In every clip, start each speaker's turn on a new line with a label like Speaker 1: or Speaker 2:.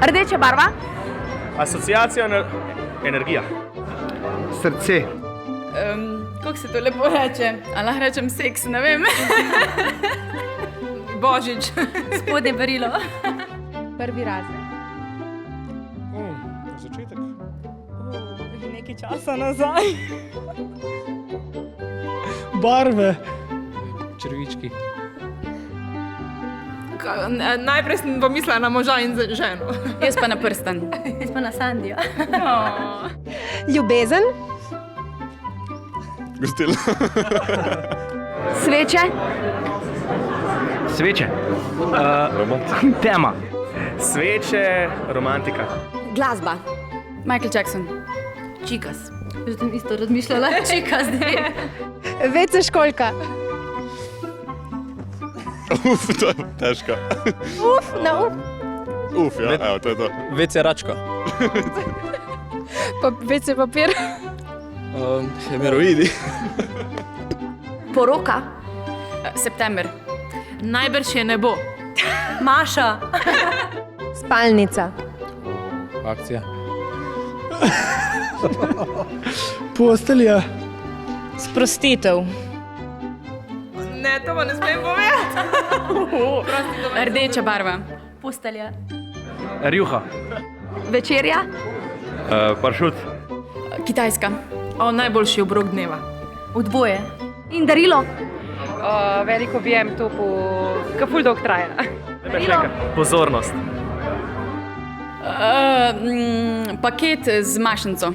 Speaker 1: Rdeča barva.
Speaker 2: Asociacija, energija.
Speaker 3: Srce.
Speaker 4: Kako se to lepo reče? Ali lahko rečem seks, ne vem. Božič.
Speaker 1: Spodnje berilo.
Speaker 5: Prvi razred.
Speaker 2: Začetek.
Speaker 5: Že nekaj časa nazaj.
Speaker 6: Barve. Črvički.
Speaker 4: Najprej sem pomislila na moža in ženo. Jaz pa na prsten.
Speaker 1: Jaz pa na Sandijo.
Speaker 5: Ljubezen.
Speaker 7: Gostil.
Speaker 1: Sveče.
Speaker 2: Sveče.
Speaker 3: Tema.
Speaker 2: Sveče, romantika.
Speaker 1: Glasba.
Speaker 4: Michael Jackson.
Speaker 1: Čikas. Že sem isto razmišljala. Čikas, dve.
Speaker 5: WC školjka.
Speaker 7: To je težko.
Speaker 5: Na uf.
Speaker 7: Ja, evo, to je to.
Speaker 6: WC račka.
Speaker 5: WC papir.
Speaker 6: Hemeroidi.
Speaker 1: Poroka.
Speaker 4: September. Najbrž je nebo.
Speaker 1: Maša.
Speaker 5: Spalnica.
Speaker 6: Akcija. Postelja.
Speaker 5: Sprostitev.
Speaker 4: Ne, to pa ne smem povedati. Rdeča barva.
Speaker 1: Postelja.
Speaker 2: Rjuha.
Speaker 1: Večerja.
Speaker 2: Paršut.
Speaker 4: Kitajska. Najboljši obrok dneva.
Speaker 1: V dvoje. In darilo.
Speaker 5: Veliko objem to po... Kaful dolg traja.
Speaker 2: Pozornost.
Speaker 4: Paket z mašnico.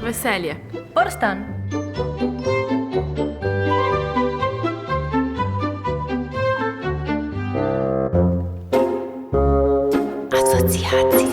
Speaker 4: Veselje.
Speaker 1: Prstan. Asociacija.